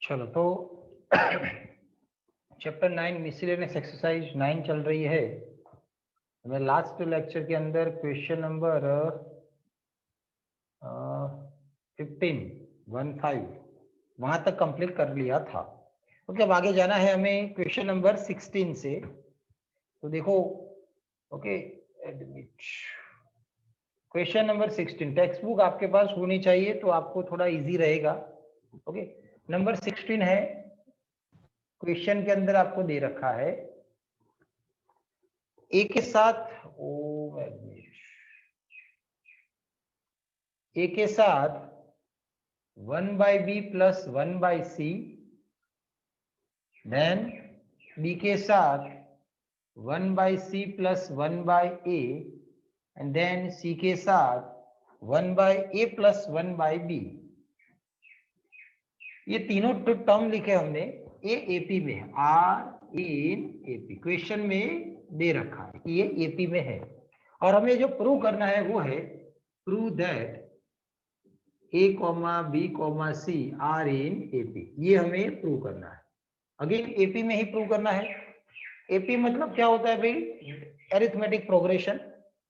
चलो तो chapter 9 miscellaneous exercise 9 चल रही है। मैं लास्ट लेक्चर के अंदर क्वेश्चन नंबर 15 वहां तक कंप्लीट कर लिया था। ओके, अब आगे जाना है हमें क्वेश्चन नंबर 16 से। तो देखो, okay, admit question number 16, text book आपके पास होनी चाहिए तो आपको थोड़ा इजी रहेगा। ओके, नंबर 16 है। क्वेश्चन के अंदर आपको दे रखा है ए के साथ ए के साथ 1/b plus 1/c, then B के साथ 1/c plus 1/a, and then सी के साथ 1/a प्लस 1/b। ये तीनों टर्म लिखे हमने, ए एपी में है, आर इन एपी क्वेश्चन में दे रखा है कि ये एपी में है। और हमें जो प्रूव करना है वो है prove that A comma B comma C are in AP. ये हमें प्रूव करना है। अगेन एपी में ही प्रूव करना है। एपी मतलब क्या होता है भाई? Arithmetic progression.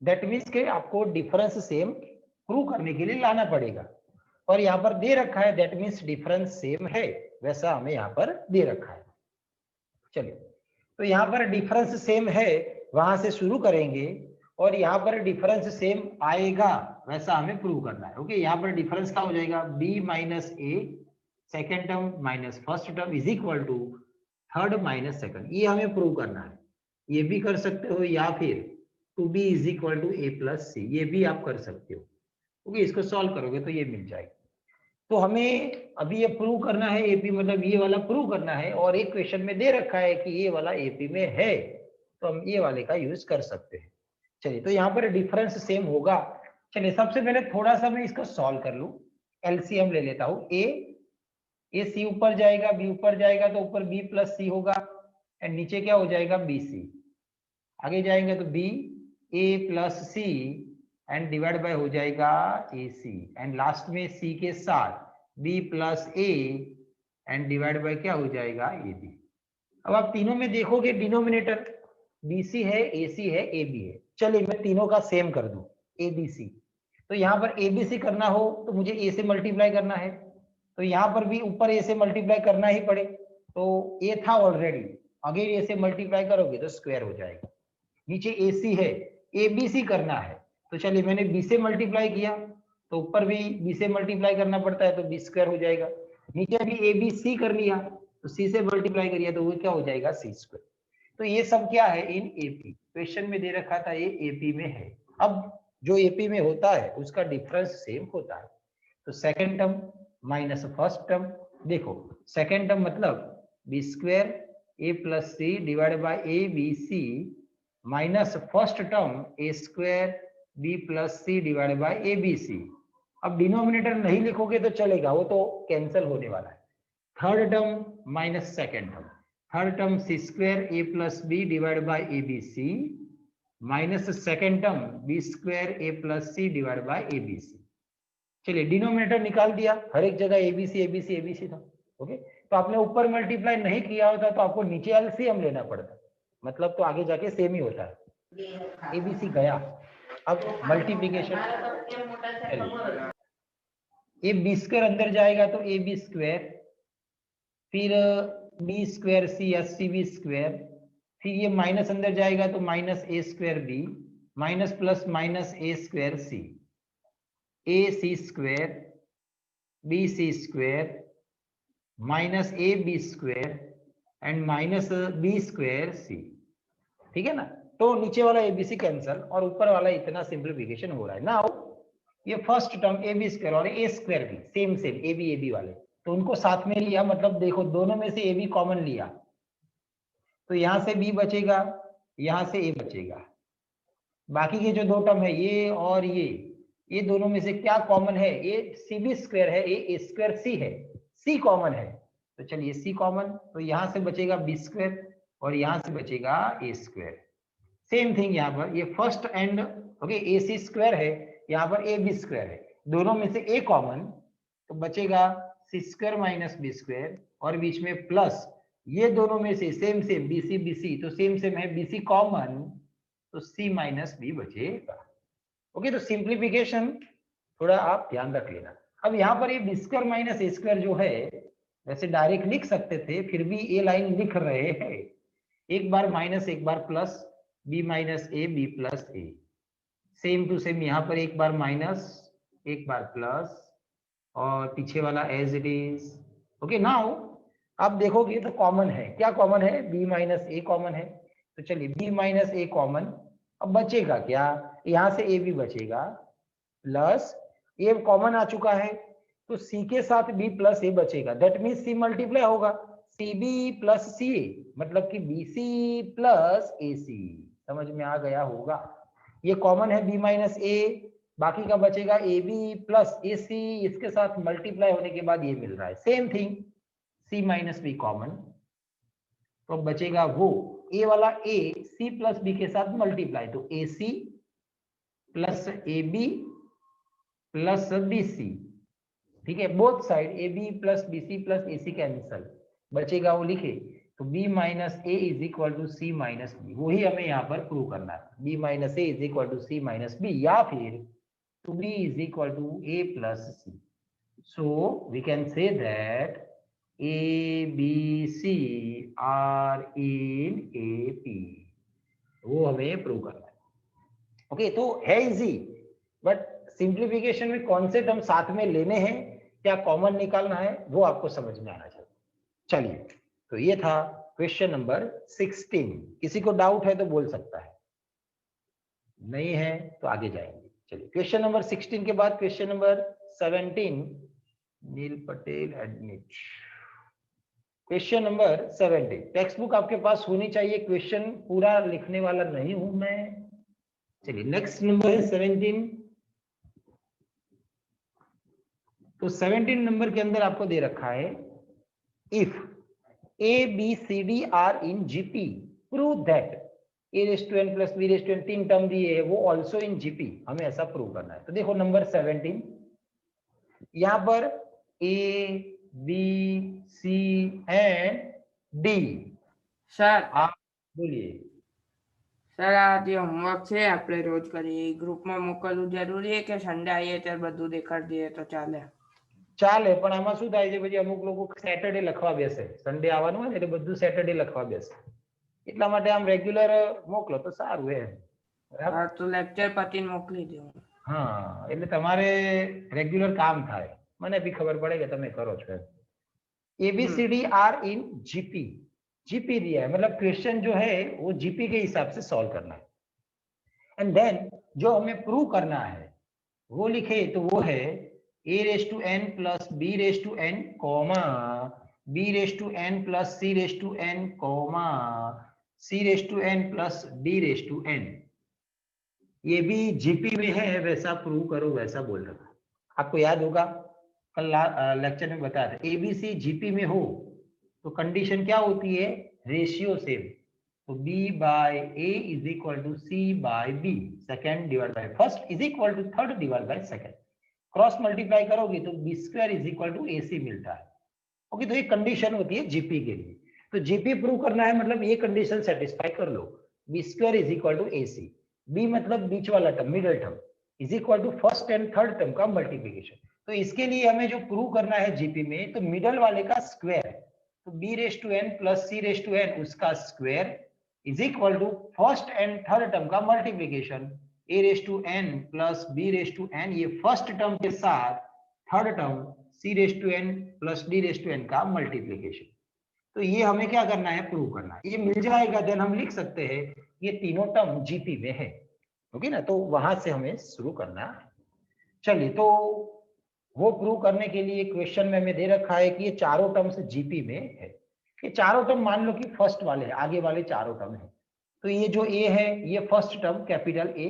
दैट मीन्स के आपको डिफरेंस सेम प्रूव करने के लिए लाना पड़ेगा। और यहाँ पर दे रखा है दैट मीन्स डिफरेंस सेम है, वैसा हमें यहाँ पर दे रखा है। चलिए, तो यहाँ पर डिफरेंस सेम है, वहां से शुरू करेंगे और यहाँ पर डिफरेंस सेम आएगा वैसा हमें प्रूव करना है। ओके, यहाँ पर डिफरेंस क्या हो जाएगा? b minus A second term minus first term is equal to third minus second. ये हमें प्रूव करना है। ये भी कर सकते हो या फिर 2b is equal to a plus C, ये भी आप कर सकते हो। ओके, इसको सॉल्व करोगे तो ये मिल जाएगा। तो हमें अभी ये प्रूव करना है, एपी मतलब ये वाला प्रूव करना है। और एक क्वेश्चन में दे रखा है कि ये वाला एपी में है, तो हम ये वाले का यूज कर सकते हैं। चलिए, तो यहाँ पर डिफरेंस सेम होगा। चलिए, सबसे पहले थोड़ा सा मैं इसको सॉल्व कर लूं। एलसीएम ले लेता हूँ। ए सी ऊपर जाएगा, बी ऊपर जाएगा तो ऊपर बी प्लस सी होगा, एंड नीचे क्या हो जाएगा? B C. आगे जाएंगे तो B A plus C and divide by हो जाएगा ए सी, एंड लास्ट में सी के साथ B plus A and divide by क्या हो जाएगा? A B. अब आप तीनों में देखोगे डिनोमिनेटर बी सी है, ए सी है, ए बी है। चलिए, मैं तीनों का सेम कर दूं, ए बी सी। तो यहाँ पर ए बी सी करना हो तो मुझे ए से मल्टीप्लाई करना है, तो यहाँ पर भी ऊपर ए से मल्टीप्लाई करना ही पड़े। तो ए था ऑलरेडी, अगेन ए से मल्टीप्लाई करोगे तो स्क्वायर हो जाएगा। नीचे ए सी है, ए बी सी करना है, तो चलिए मैंने बी से मल्टीप्लाई किया तो ऊपर भी बी से मल्टीप्लाई करना पड़ता है, तो बी स्क्वायर हो जाएगा। नीचे भी ए बी सी कर लिया तो सी से मल्टीप्लाई करिए तो वो क्या हो जाएगा? सी स्क्वायर। तो ये सब क्या है? In AP. क्वेश्चन में दे रखा था ये एपी में है। अब जो एपी में होता है उसका डिफरेंस सेम होता है। तो second term minus first term, देखो सेकेंड टर्म मतलब B square A plus C divide by A B C minus first term A square B plus C divide by A B C. अब denominator नहीं लिखोगे तो चलेगा, वो तो cancel होने वाला है। Third term minus second term, third term C square A plus B divide by A B C minus second term B square A plus C divide by A B C. चलिए, denominator निकाल दिया, हर एक जगह ABC ABC ABC था। Okay, तो आपने ऊपर मल्टीप्लाई नहीं किया होता तो आपको नीचे एलसीएम लेना पड़ता, मतलब तो आगे जाके सेम ही होता है। एबीसी गया, अब मल्टीप्लीकेशन, ए बी स्क्वायर अंदर जाएगा तो ए बी स्क्वायर, फिर B square C S C B square, फिर ये माइनस अंदर जाएगा तो minus A square B minus plus minus A square C, A C square B C square minus A B square and minus B square C. ठीक है ना? तो नीचे वाला एबीसी कैंसल और ऊपर वाला इतना सिंप्लीफिकेशन हो रहा है ना। ये first term A B square और ए स्क्वायर भी सेम सेम ए बी वाले, तो उनको साथ में लिया, मतलब देखो दोनों में से ए बी कॉमन लिया तो यहां से बी बचेगा, यहां से ए बचेगा। बाकी के जो दो टर्म है ये और ये दोनों में से क्या कॉमन है? ये सी बी स्क्वायर है, ये ए स्क्वायर सी है, सी कॉमन है तो चलिए सी कॉमन, तो यहाँ से बचेगा बी स्क्वायर और यहाँ से बचेगा ए स्क्वायर। सेम थिंग यहाँ पर, ये first and okay A C square है, यहाँ पर ए बी स्क्वायर है, दोनों में से ए कॉमन, तो बचेगा सी स्क्वायर माइनस बी स्क्वायर और बीच में प्लस ये दोनों में से सेम सेम बी सी तो सेम सेम है, बी सी कॉमन तो सी माइनस बी बचेगा। ओके, तो सिंप्लीफिकेशन थोड़ा आप ध्यान रख लेना। अब यहाँ पर ये B square minus A square जो है वैसे डायरेक्ट लिख सकते थे, फिर भी ये लाइन लिख रहे हैं, एक बार माइनस एक बार plus, B minus A B plus A, same to same यहाँ पर एक बार माइनस एक बार प्लस और पीछे वाला as it is. Okay, now आप देखोगे तो कॉमन है, क्या कॉमन है, बी माइनस ए कॉमन है, तो चलिए बी माइनस ए कॉमन, अब बचेगा क्या, यहाँ से ए भी बचेगा प्लस ए कॉमन आ चुका है तो सी के साथ बी प्लस ए बचेगा, दैट मीन्स सी मल्टीप्लाई होगा, सी बी प्लस सी ए, मतलब कि बी सी प्लस ए सी, समझ में आ गया होगा। ये कॉमन है बी माइनस ए, बाकी का बचेगा ए बी प्लस ए सी, इसके साथ मल्टीप्लाई होने के बाद ये मिल रहा है, same thing C minus B common, तो बचेगा वो ए वाला ए सी प्लस बी के साथ मल्टीप्लाई, तो A C plus A B plus B C, ठीक है, both side A B plus B C plus A C cancel, बचेगा वो लिखे, तो b minus A is equal to C minus B, वही हमें यहाँ पर प्रूव करना है, b minus A is equal to C minus B, या फिर two b is equal to A plus C. So we can say that A B C are in A P, वो हमें प्रूव करना है। Okay, तो है easy, but simplification में कौन से टर्म साथ में लेने हैं, क्या कॉमन निकालना है, वो आपको समझ में आना चाहिए। चलिए, तो ये था क्वेश्चन नंबर 16। किसी को डाउट है तो बोल सकता है, नहीं है तो आगे जाएंगे। चलिए, क्वेश्चन नंबर 16 के बाद question number 17, Neel Patel admit. Question number 17, text book आपके पास होनी चाहिए, क्वेश्चन पूरा लिखने वाला नहीं हूं मैं। चलिए, नेक्स्ट नंबर है 17। तो 17 नंबर के अंदर आपको दे रखा है, if A B C D are in GP prove that A raise to N plus B raise to N, 3 term दिए है, वो ऑल्सो इन जीपी, हमें ऐसा प्रूव करना है। तो देखो नंबर 17, यहां पर A B C and D. Sir आप बोलिए। સર આ જે હોમવર્ક છે આપણે રોજ કરીએ એ ગ્રુપમાં મોકલવું જરૂરી છે કે સન્ડે આવીએ ત્યારે બધું દેખાડી દઈએ તો ચાલે? ચાલે, પણ આમાં શું થાય છે, પછી અમુક લોકો સેટરડે લખવા બેસે, સન્ડે આવવાનું હોય ને એટલે બધું સેટરડે લખવા બેસે, એટલા માટે આમ રેગ્યુલર મોકલો તો સારું એમ, બરાબર? તો લેક્ચર પતીને મોકલી દઉં. હા, એટલે તમારે રેગ્યુલર કામ થાય, મને બી ખબર પડે કે તમે કરો છો એમ। ABCD are in GP, GP दिया है, मतलब क्वेश्चन जो है वो जीपी के हिसाब से सॉल्व करना है। एंड देन जो हमें प्रूव करना है वो लिखे, तो वो है A raise to N plus B raise to N comma B raise to N plus C raise to N comma C raise to N plus D raise to N. ये भी जीपी में है, वैसा प्रूव करो, वैसा बोल रहा। आपको याद होगा कल लेक्चर में बताया था, एबीसी जीपी में हो तो कंडीशन क्या होती है, रेशियो सेम, तो b by a is equal to c by b, second divide by first is equal to third divide by second, cross multiply करोगे तो b square is equal to ac मिलता है। Okay, तो ये condition होती है GP के लिए। तो जीपी प्रूव करना है मतलब ये कंडीशन सेटिस्फाई कर लो, b square is equal to ac, b मतलब बीच वाला term, middle term, is equal to first and third term का मल्टीप्लिकेशन। तो इसके लिए हमें जो प्रूव करना है जीपी में, तो मिडल वाले का स्क्वायर, तो b raise to n plus c raise to n उसका square is equal to first and third term का multiplication, a raise to n plus b raise to n, ये फर्स्ट टर्म के साथ third term c raise to n plus d raise to n का multiplication. तो ये हमें क्या करना है, प्रूव करना है। ये मिल जाएगा देन हम लिख सकते हैं ये तीनों टर्म जीपी में है। ओके ना, तो वहां से हमें शुरू करना है। चलिए, तो वो प्रूव करने के लिए क्वेश्चन में हमें दे रखा है कि ये चारों टर्म्स जीपी में है। ये चारों टर्म मान लो कि फर्स्ट वाले है, आगे वाले चारों टर्म है, तो ये जो ए है ये first term capital A,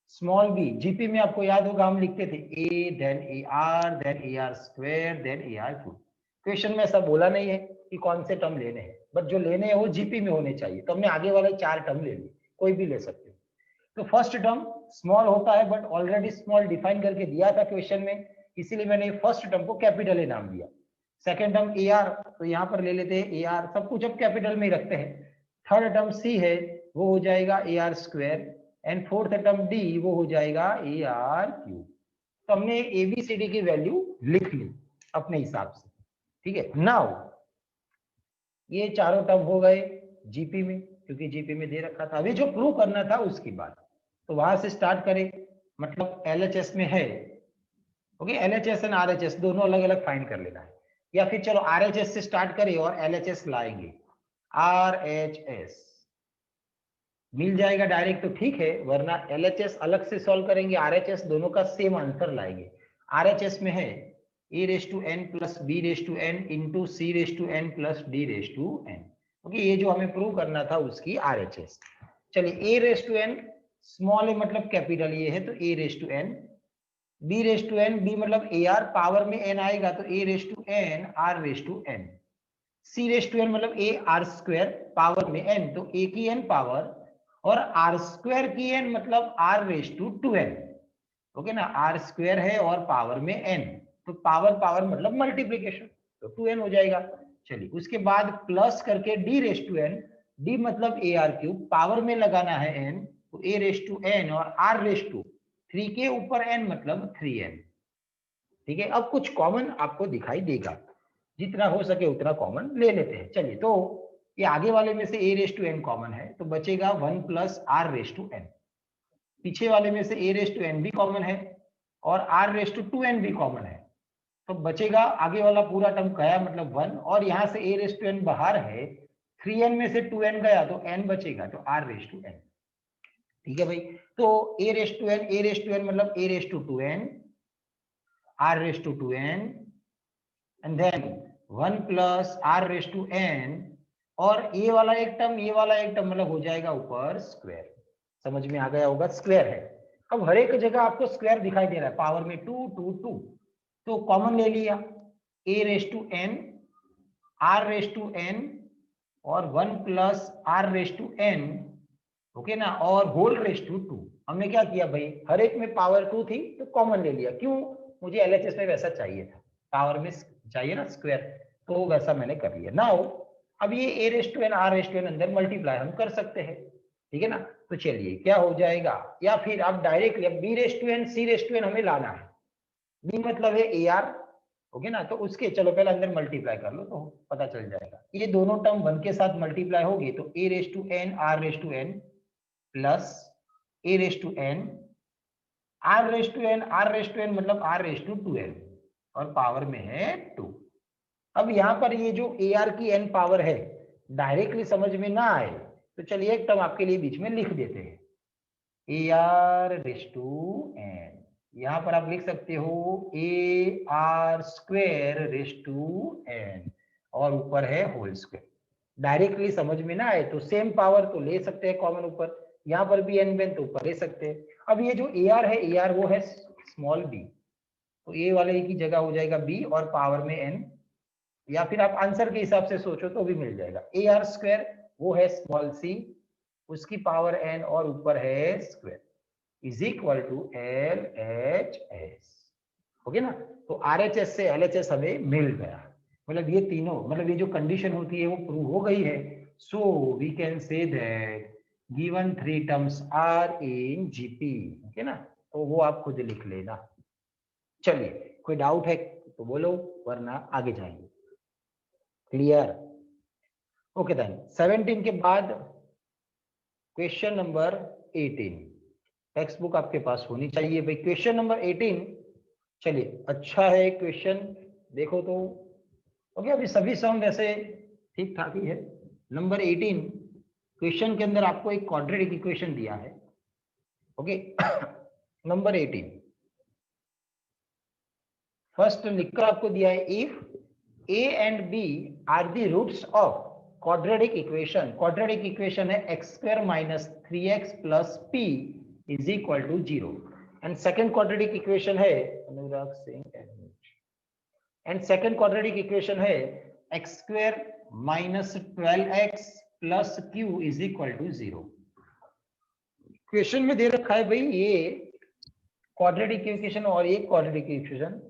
small B, GP में आपको याद होगा हम लिखते थे A then A R then A R square then A R cube, question में ऐसा बोला नहीं है कि कौन से टर्म लेने हैं, बट जो लेने हैं वो जीपी में होने चाहिए। तो हमने आगे वाले 4 टर्म ले लिए, कोई भी ले सकते हो। तो फर्स्ट टर्म स्मॉल होता है, बट ऑलरेडी स्मॉल डिफाइन करके दिया था क्वेश्चन में, इसीलिए मैंने फर्स्ट टर्म को कैपिटल ए नाम दिया। सेकेंड टर्म ए आर, तो यहाँ पर ले लेते हैं ए आर, सब कुछ अब कैपिटल में ही रखते हैं। थर्ड टर्म सी है, वो हो जाएगा ए R square, and fourth term D, वो हो जाएगा ए आर क्यूब। तो हमने एबीसीडी की वैल्यू लिख ली अपने हिसाब से, ठीक है। नाउ ये चारों टर्म हो गए जीपी में, क्योंकि जीपी में दे रखा था। अभी जो प्रूव करना था उसकी बात, तो वहां से स्टार्ट करें, मतलब एलएचएस में है, ओके। एलएचएस एंड आरएचएस दोनों अलग अलग फाइंड कर लेना है, या फिर चलो आरएचएस से स्टार्ट करें और एलएचएस लाएंगे। आरएचएस मिल जाएगा डायरेक्ट तो ठीक है, वरना एलएचएस अलग से सॉल्व करेंगे, आरएचएस दोनों का सेम आंसर लाएंगे। आरएचएस में है A raise to N plus B raise to N into C raise to N plus D raise to N, okay. ये जो हमें प्रूव करना था उसकी आरएचएस। चलिए A raise to N, small A मतलब कैपिटल ये है, तो A raise to N, B raise to N, B मतलब ए आर, पावर में एन आएगा तो A raise to N R raise to N, C raise to N मतलब A R square, power में एन तो ए की N power, और R square की एन मतलब R raise to two N, okay ना। आर स्क्वायर है और पावर में एन, तो पावर पावर मतलब मल्टीप्लीकेशन, तो 2n हो जाएगा। चलिए उसके बाद प्लस करके D raise to N, D मतलब ए आर क्यूब, पावर में लगाना है n, तो ए रेस टू एन और आर रेस टू 3 के ऊपर n मतलब 3n, ठीक है। अब कुछ कॉमन आपको दिखाई देगा, जितना हो सके उतना कॉमन ले लेते हैं। चलिए तो ये आगे वाले में से A raise to N common है, तो बचेगा 1 plus R raise to N. पीछे वाले में से ए रेस टू एन भी कॉमन है और आर रेस टू 2n भी कॉमन है, तो बचेगा आगे वाला पूरा टर्म गया मतलब 1, और यहाँ से ए रेस टू एन बाहर है, 3n में से 2n गया तो n बचेगा, तो r रेस टू n, ठीक है भाई। तो ए रेस टू एन मतलब A raise to 2n, r raise to 2n, and then 1 plus r raise to n, और ये वाला एक टर्म ये वाला एक टर्म मतलब हो जाएगा ऊपर स्क्वायर। समझ में आ गया होगा, स्क्वायर है। अब हर एक जगह आपको स्क्वायर दिखाई दे रहा है, पावर में 2 2 2, तो कॉमन ले लिया, A raise to N, R raise to N, और 1 plus R raise to N, okay ना, और होल रेस टू 2। हमने क्या किया भाई, हर एक में पावर 2 थी तो कॉमन ले लिया, क्यों, मुझे एलएचएस में वैसा चाहिए था, पावर में चाहिए ना स्क्वायर, तो वैसा मैंने कर लिया। नाउ अब ये A raise to N R raise to N अंदर मल्टीप्लाई हम कर सकते हैं, ठीक है ना। तो चलिए क्या हो जाएगा, या फिर आप डायरेक्टली अब B raise to N C raise to N हमें लाना है, बी मतलब है ए आर, ओके ना, तो उसके चलो पहले अंदर मल्टीप्लाई कर लो तो पता चल जाएगा। ये दोनों टर्म 1 के साथ मल्टीप्लाई होगी तो A raise to N R raise to N plus A raise to N R raise to N, R raise to N मतलब आर रेस टू 2n, और पावर में है 2। अब यहाँ पर ये जो ए आर की n पावर है, डायरेक्टली समझ में ना आए तो चलिए एक टर्म आपके लिए बीच में लिख देते हैं, A R raise to N, यहाँ पर आप लिख सकते हो A R square raise to N, और ऊपर है होल स्क्वेयर। डायरेक्टली समझ में ना आए तो सेम पावर तो ले सकते हैं कॉमन ऊपर, यहाँ पर भी एन बेन तो ऊपर ले सकते हैं। अब ये जो ए आर है, ए आर वो है स्मॉल बी, तो ए वाले की जगह हो जाएगा बी और पावर में एन, या फिर आप आंसर के हिसाब से सोचो तो भी मिल जाएगा। ए आर स्क्वायर वो है स्मॉल सी, उसकी पावर एन और ऊपर है square, is equal to L H S, okay ना। तो आर एच एस से एल एच एस हमें मिल गया, मतलब ये तीनों, मतलब ये जो कंडीशन होती है वो प्रूव हो गई है। So we can say that given 3 terms are in GP, okay ना, तो वो आप खुद लिख लेना। चलिए कोई डाउट है तो बोलो, वरना आगे जाएंगे। क्लियर, ओके देन 17 के बाद क्वेश्चन नंबर 18, टेक्स्ट बुक आपके पास होनी चाहिए भाई। क्वेश्चन नंबर 18, चलिए अच्छा है क्वेश्चन, देखो तो ओके, अभी सभी सम वैसे ठीक ठाक ही है। नंबर 18 क्वेश्चन के अंदर आपको एक क्वाड्रेटिक इक्वेशन दिया है, ओके। नंबर 18 फर्स्ट लिखकर आपको दिया है, if a and b are the roots of quadratic equation, quadratic equation है x square minus 3x plus p is equal to 0, and second quadratic equation है Anurag Singh and second quadratic equation है X square minus 12x plus Q is equal to 0। Question में दे रखा है भाई ये quadratic equation और एक क्वाड्रेटिक इक्वेशन,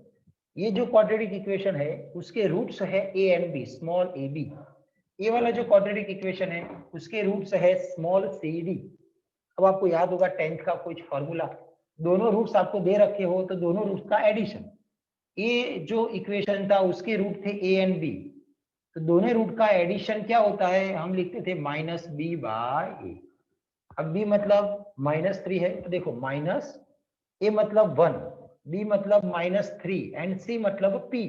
ये जो क्वाड्रेटिक इक्वेशन है उसके रूट्स है a and b, small a b। ये वाला जो क्वाड्रेटिक इक्वेशन है उसके रूट्स है स्मॉल c d। अब आपको याद होगा 10th का कुछ फॉर्मूला, दोनों रूट्स आपको दे रखे हो तो दोनों रूट्स का एडिशन, ये जो इक्वेशन था उसके रूट थे a एंड b, तो दोनों रूट का एडिशन क्या होता है, हम लिखते थे माइनस b बाय a। अब b मतलब -3 है तो देखो माइनस a मतलब 1, b मतलब -3 एंड c मतलब p।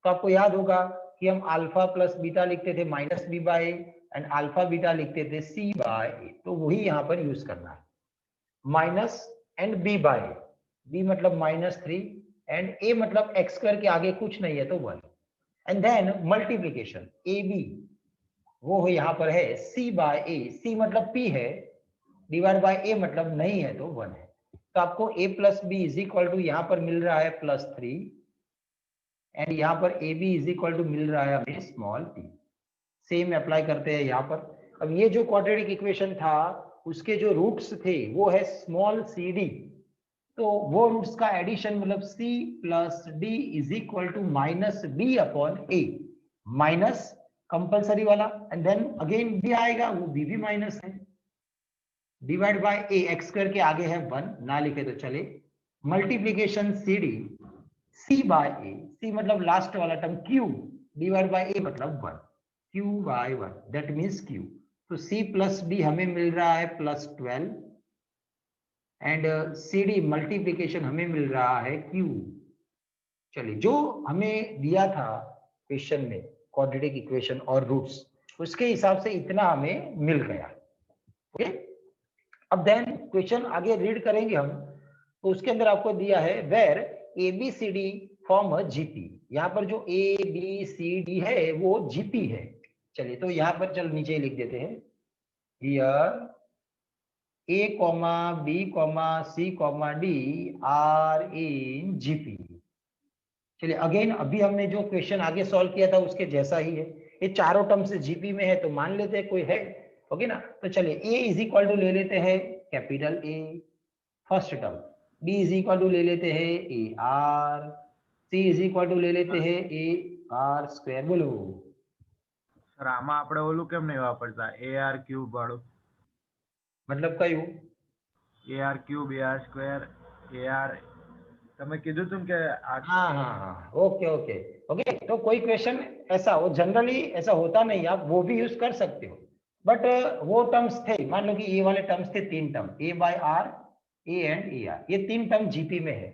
तो आपको याद होगा कि हम अल्फा प्लस बीटा लिखते थे minus b by a and alpha beta लिखते थे c बाय a, तो वही यहाँ पर यूज करना है, minus and b by a, b मतलब -3 एंड a मतलब x स्क्वायर के आगे कुछ नहीं है तो 1, and then multiplication A B, वो यहाँ पर है c बाय a, c मतलब p है, डिवाइड बाय a मतलब नहीं है तो 1 है। तो आपको a plus B is equal to यहाँ पर मिल रहा है +3 एंड यहाँ पर A B is equal to मिल रहा है हमें स्मॉल p। सेम अप्लाई करते हैं यहाँ पर। अब ये जो क्वाड्रेटिक इक्वेशन था उसके जो रूट्स थे वो है स्मॉल सी डी, तो वो रूट्स का एडिशन मतलब c plus D is equal to minus B upon A, minus compulsory वाला एंड देन अगेन b आएगा, वो b भी माइनस है, divide by a, X square के आगे है 1, ना लिखे तो चले, multiplication C D c by a, c मतलब लास्ट वाला टर्म q, डिवाइड बाय a मतलब 1, q by 1 that means q। तो c प्लस d हमें मिल रहा है +12 एंड सी डी मल्टीप्लीकेशन हमें मिल रहा है q। चलिए जो हमें दिया था क्वेश्चन में क्वाड्रेटिक इक्वेशन और रूट्स, उसके हिसाब से इतना हमें मिल गया। ओके, अब देन क्वेश्चन आगे रीड करेंगे हम, तो उसके अंदर आपको दिया है where A B C D form GP, यहाँ पर जो ए बी सी डी है वो जीपी है। चलिए तो यहाँ पर चल नीचे लिख देते हैं, here A comma B comma C comma D are in GP. चलिए अगेन अभी हमने जो क्वेश्चन आगे सॉल्व किया था उसके जैसा ही है, ये चारों टर्म से जीपी में है तो मान लेते हैं कोई है, ओके ना। तो चलिए ए इज इक्वल टू ले लेते हैं capital A first term, B is equal to ले लेते हैं A R, C is equal to ले लेते हैं ए आर स्क्वायर। बोलो સર આમાં આપણે ઓલું કેમ નહીં વાપરતા AR ક્યુબ વાળું? मतलब કયું AR cube AR square AR તમે કીધું તું કે हाँ हाँ हाँ ओके ओके ओके। तो कोई क्वेश्चन ऐसा हो, जनरली ऐसा होता नहीं, आप वो भी यूज कर सकते हो, बट वो टर्म्स थे, मान लो कि ये वाले टर्म्स थे 3 term A by R A and A R, ये 3 टर्म जीपी में है।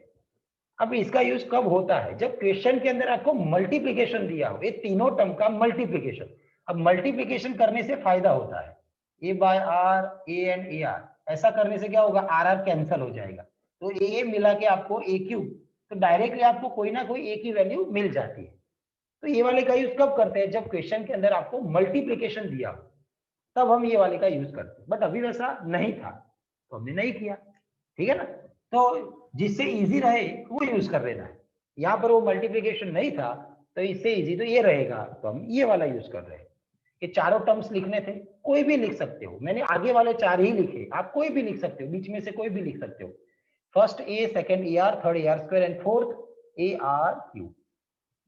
अब इसका यूज कब होता है, जब क्वेश्चन के अंदर आपको मल्टीप्लीकेशन दिया हो, ये तीनों टर्म का मल्टीप्लीकेशन। अब मल्टीप्लीकेशन करने से फायदा होता है, A by R A and A R, ऐसा करने से क्या होगा, आर आर कैंसिल हो जाएगा, तो ए मिला के आपको ए क्यूब, तो डायरेक्टली आपको कोई ना कोई ए की वैल्यू मिल जाती है। तो ये वाले का यूज कब करते हैं, जब क्वेश्चन के अंदर आपको मल्टीप्लीकेशन दिया हो, तब हम ये वाले का यूज करते हैं, बट अभी वैसा नहीं था तो हमने नहीं किया, ठीक है ना। तो जिससे इजी रहे वो यूज कर लेना है, यहाँ पर वो मल्टीप्लीकेशन नहीं था तो इससे इजी तो ये रहेगा, तो हम ये वाला यूज कर रहे हैं। ये चारों टर्म्स लिखने थे, कोई भी लिख सकते हो, मैंने आगे वाले 4 ही लिखे, आप कोई भी लिख सकते हो, बीच में से कोई भी लिख सकते हो, first A, second A R, third A R square and fourth A R cube.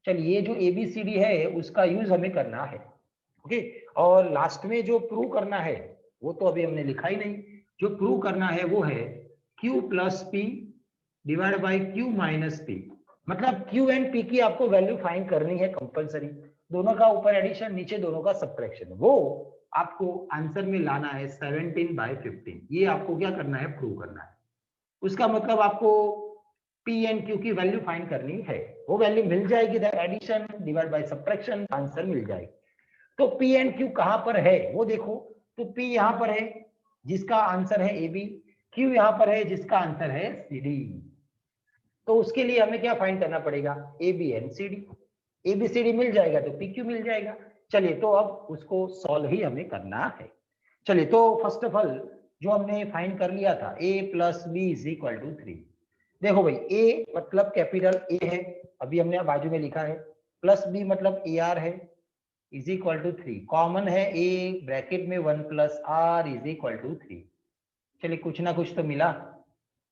चलिए ये जो ABCD है उसका यूज हमें करना है, ओके। और लास्ट में जो प्रूव करना है वो तो अभी हमने लिखा ही नहीं, जो प्रूव करना है वो है Q plus P divide by Q minus P, मतलब Q एंड P की आपको वैल्यू फाइंड करनी है कंपलसरी, दोनों का ऊपर एडिशन नीचे दोनों का सब्ट्रैक्शन, वो आपको आंसर में लाना है 17/15, ये आपको क्या करना है, प्रूव करना है। उसका मतलब आपको P एंड Q की वैल्यू फाइंड करनी है, वो वैल्यू मिल जाएगी, addition divide by subtraction, answer मिल जाएगी। तो P एंड Q कहां पर है वो देखो, तो P यहां पर है जिसका आंसर है AB, Q यहां पर है जिसका आंसर है CD। तो उसके लिए हमें क्या फाइंड करना पड़ेगा, AB एंड CD, ABCD मिल जाएगा तो PQ मिल जाएगा। चलिए तो अब उसको सॉल्व ही हमें करना है। चलिए तो फर्स्ट ऑफ ऑल जो हमने फाइंड कर लिया था A plus B is equal to 3, देखो भाई A मतलब कैपिटल A है, अभी हमने बाजू में लिखा है, प्लस बी मतलब ए आर है इज इक्वल टू 3, कॉमन है ए, ब्रैकेट में 1 plus R is equal to 3। चलिए कुछ ना कुछ तो मिला,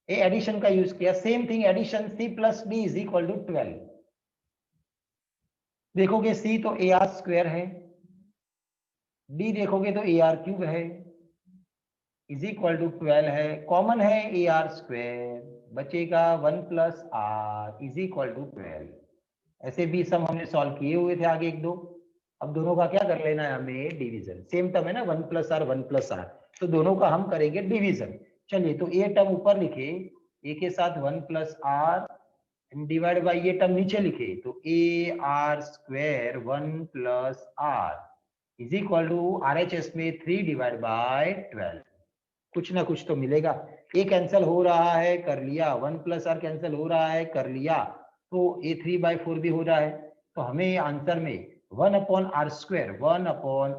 ए एडिशन का यूज किया, same thing addition, C plus D is equal to 12। देखोगे सी तो ए आर स्क्वायर है, डी देखोगे तो ए आर क्यूब है, इज इक्वल टू 12 है, कॉमन है ए आर स्क्वायर, बचेगा 1 plus R is equal to 12। ऐसे भी सम हमने सॉल्व किए हुए थे आगे एक दो। अब दोनों का क्या कर लेना है हमें, डिवीजन। सेम टर्म है ना, 1 प्लस आर 1 प्लस आर, तो दोनों का हम करेंगे डिवीजन। चलिए तो ए टर्म ऊपर लिखे, ए के साथ 1 प्लस आर डिवाइड बाई ये टर्म नीचे लिखे, तो A R square 1 plus R is equal to RHS में 3 डिवाइड बाय 12। कुछ ना कुछ तो मिलेगा, ए कैंसिल हो रहा है कर लिया, 1 प्लस आर कैंसिल हो रहा है कर लिया, तो ए 3/4 भी हो रहा है। तो हमें आंसर में 1 upon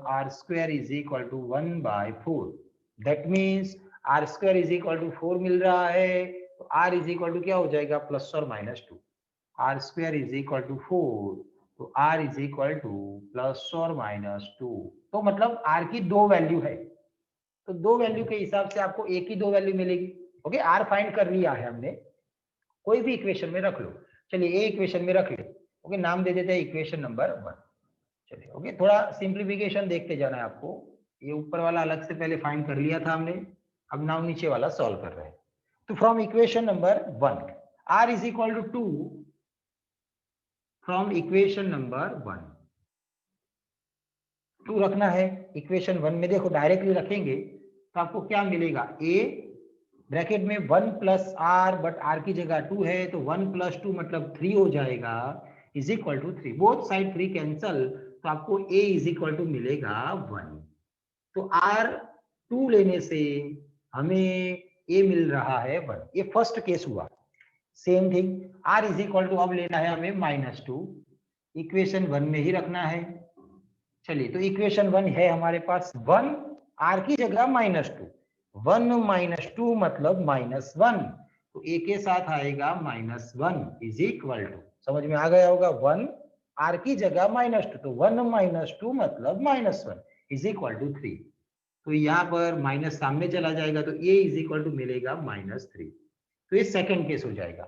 R square is equal to 1/4। That means R square is equal to 4 मिल रहा है, तो आर इज इक्वल टू क्या हो जाएगा, प्लस और minus 2। R square is equal to 4, तो R is equal to plus और माइनस 2। तो मतलब आर की दो वैल्यू है, तो दो वैल्यू के हिसाब से आपको एक ही दो वैल्यू मिलेगी। ओके, आर फाइंड कर लिया है हमने, कोई भी इक्वेशन में रख लो। चलिए ए इक्वेशन में रख ले, ओके, नाम दे देते हैं इक्वेशन नंबर 1। चलिए ओके, थोड़ा सिंप्लीफिकेशन देखते जाना है आपको। ये ऊपर वाला अलग से पहले फाइंड कर लिया था हमने, अब नाम नीचे वाला सॉल्व कर रहे हैं। तो from equation number 1 R is equal to 2, from equation number 1 2 रखना है इक्वेशन 1 में। देखो डायरेक्टली रखेंगे तो आपको क्या मिलेगा, ए ब्रैकेट में 1 प्लस आर, बट आर की जगह 2 है, तो 1 प्लस 2 मतलब 3 हो जाएगा, is equal to 3। Both side 3 cancel, तो आपको ए इज इक्वल टू मिलेगा 1। तो आर 2 लेने से हमें ए मिल रहा है 1, ये फर्स्ट केस हुआ। Same thing R is equal to अब लेना है हमें -2, इक्वेशन 1 में ही रखना है। चलिए तो इक्वेशन 1 है हमारे पास 1, आर की जगह -2, 1 - 2 मतलब -1, तो ए के साथ आएगा -1 इज इक्वल टू, समझ में आ गया होगा, 1 आर की जगह -2, तो 1 - 2 मतलब -1 इज इक्वल टू 3। तो यहाँ पर माइनस सामने चला जाएगा, तो ए इज इक्वल टू मिलेगा -3। तो ये सेकंड केस हो जाएगा।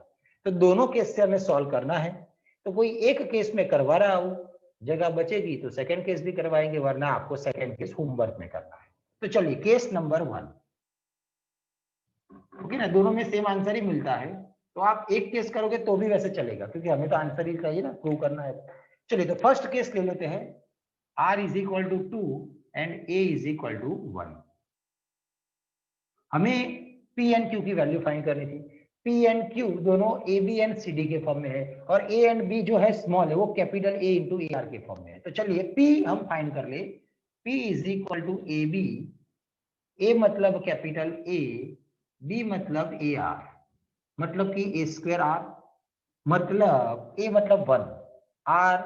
तो दोनों केस से हमें सॉल्व करना है, तो कोई एक केस में करवा रहा हूं, जगह बचेगी तो सेकंड केस भी करवाएंगे, वरना आपको सेकंड केस होमवर्क में करना है। तो चलिए केस नंबर 1, ओके ना, दोनों में सेम आंसर ही मिलता है, तो आप एक केस करोगे तो भी वैसे चलेगा, क्योंकि हमें तो आंसर ही चाहिए ना, प्रूव करना है। चलिए तो फर्स्ट केस ले लेते हैं, r is equal to 2 and a is equal to 1। हमें p एंड q की वैल्यू फाइंड करनी थी। p एंड q दोनों a b and c d के फॉर्म में है, और a एंड b जो है स्मॉल है, वो capital A into A R के फॉर्म में है। तो चलिए p हम फाइंड कर ले, p is equal to A B, a मतलब कैपिटल A, b मतलब ए आर, मतलब कि a स्क्वायर आर, मतलब a मतलब 1, r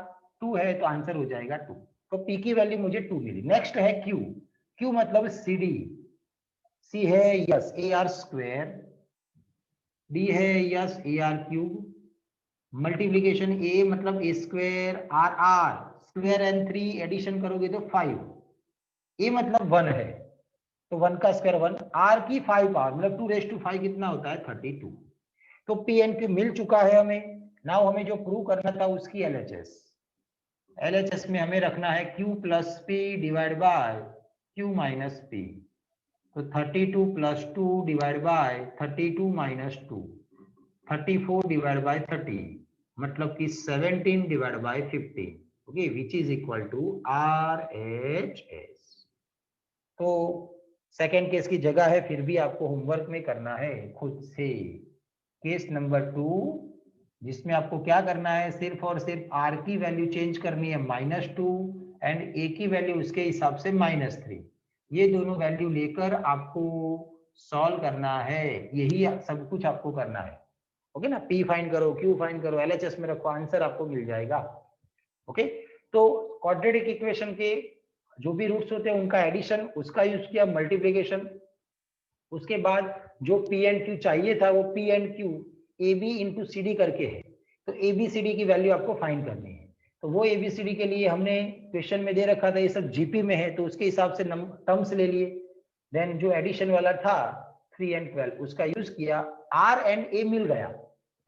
2 है, तो आंसर हो जाएगा 2। तो p की वैल्यू मुझे 2 मिली। नेक्स्ट है q, q मतलब सी डी, सी है yes A R square, D है yes A R cube, multiplication A मतलब A square, R R square and 3 addition करोगे तो 5, ए मतलब 1 है, तो 1 का स्क्वायर 1, आर की 5 पावर मतलब 2⁵ कितना होता है 32। तो पी एंड क्यू मिल चुका है हमें। नाउ हमें जो प्रूव करना था उसकी एलएचएस, एलएचएस में हमें रखना है q plus P divide by q minus P. तो 32 plus 2 divide by 32 minus 2, 34 divide by 30, मतलब कि 17 divide by 15, okay, which is equal to RHS। तो सेकेंड केस की जगह है, फिर भी आपको होमवर्क में करना है खुद से। केस नंबर 2, जिसमें आपको क्या करना है, सिर्फ और सिर्फ r की वैल्यू चेंज करनी है -2 एंड a की वैल्यू उसके हिसाब से -3, ये दोनों वैल्यू लेकर आपको सॉल्व करना है, यही सब कुछ आपको करना है। ओके ना, p फाइंड करो, q फाइंड करो, LHS में रखो, आंसर आपको मिल जाएगा। ओके, तो क्वाड्रेटिक इक्वेशन के जो भी रूट्स होते हैं उनका एडिशन, उसका यूज किया, मल्टीप्लिकेशन, उसके बाद जो p एंड q चाहिए था वो p and q ab into C D करके है, तो a b c d की वैल्यू आपको फाइंड करनी है। तो वो एबीसीडी के लिए हमने क्वेश्चन में दे रखा था, ये सब जीपी में है तो उसके हिसाब से टर्म्स ले लिए। देन जो एडिशन वाला था 3 and 12 उसका यूज किया, आर एंड ए मिल गया,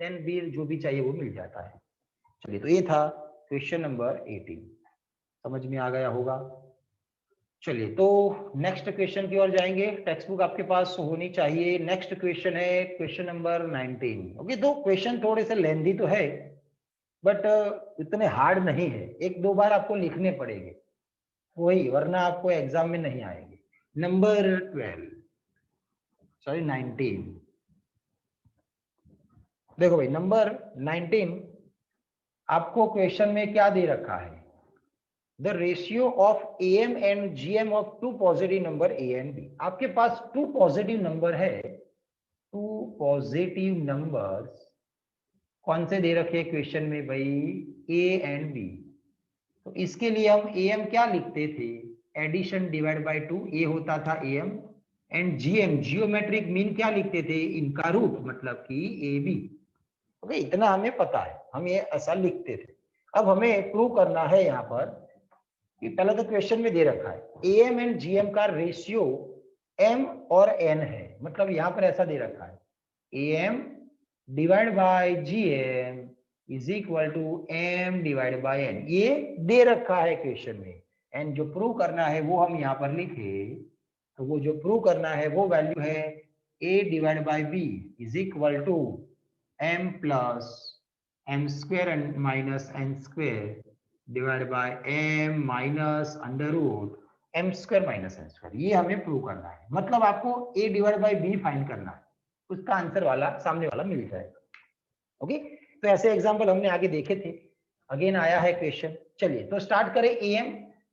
देन बी जो भी चाहिए वो मिल जाता है। चलिए, तो ये था क्वेश्चन नंबर 18, समझ में आ गया होगा। चलिए, तो नेक्स्ट क्वेश्चन की ओर जाएंगे। टेक्स्ट बुक आपके पास होनी चाहिए। नेक्स्ट क्वेश्चन है क्वेश्चन नंबर 19। ओके, दो क्वेश्चन थोड़े से लेंदी तो है बट इतने हार्ड नहीं है, एक दो बार आपको लिखने पड़ेंगे वही, वरना आपको एग्जाम में नहीं आएंगे। नंबर 19। देखो भाई, नंबर 19 आपको क्वेश्चन में क्या दे रखा है, the ratio of AM and GM of two positive number A and B। आपके पास टू पॉजिटिव नंबर है, टू पॉजिटिव नंबर्स कौन से दे रखे क्वेश्चन में भाई, A एंड B। तो इसके लिए हम AM क्या लिखते थे, एडिशन डिवाइड बाय 2, A होता था AM, and GM geometric mean क्या लिखते थे, इनका रूट, मतलब कि AB। ओके, इतना हमें पता है, हम ये ऐसा लिखते थे। अब हमें प्रूव करना है यहाँ पर कि पहले तो क्वेश्चन में दे रखा है AM एंड GM का रेशियो M और N है, मतलब यहाँ पर ऐसा दे रखा है AM divide by GM is equal to M divide by N, ये दे रखा है क्वेश्चन में। एंड जो प्रूव करना है वो हम यहाँ पर लिखे, तो वो जो प्रूव करना है वो वैल्यू है A divide by B is equal to M plus M square minus N square divide by M minus under root M square minus N square. ये हमें प्रूव करना है, मतलब आपको A divide by B find करना है, उसका answer वाला सामने वाला मिल जाएगा। ओके, तो ऐसे एग्जांपल हमने आगे देखे थे, अगेन आया है क्वेश्चन। चलिए, तो स्टार्ट करें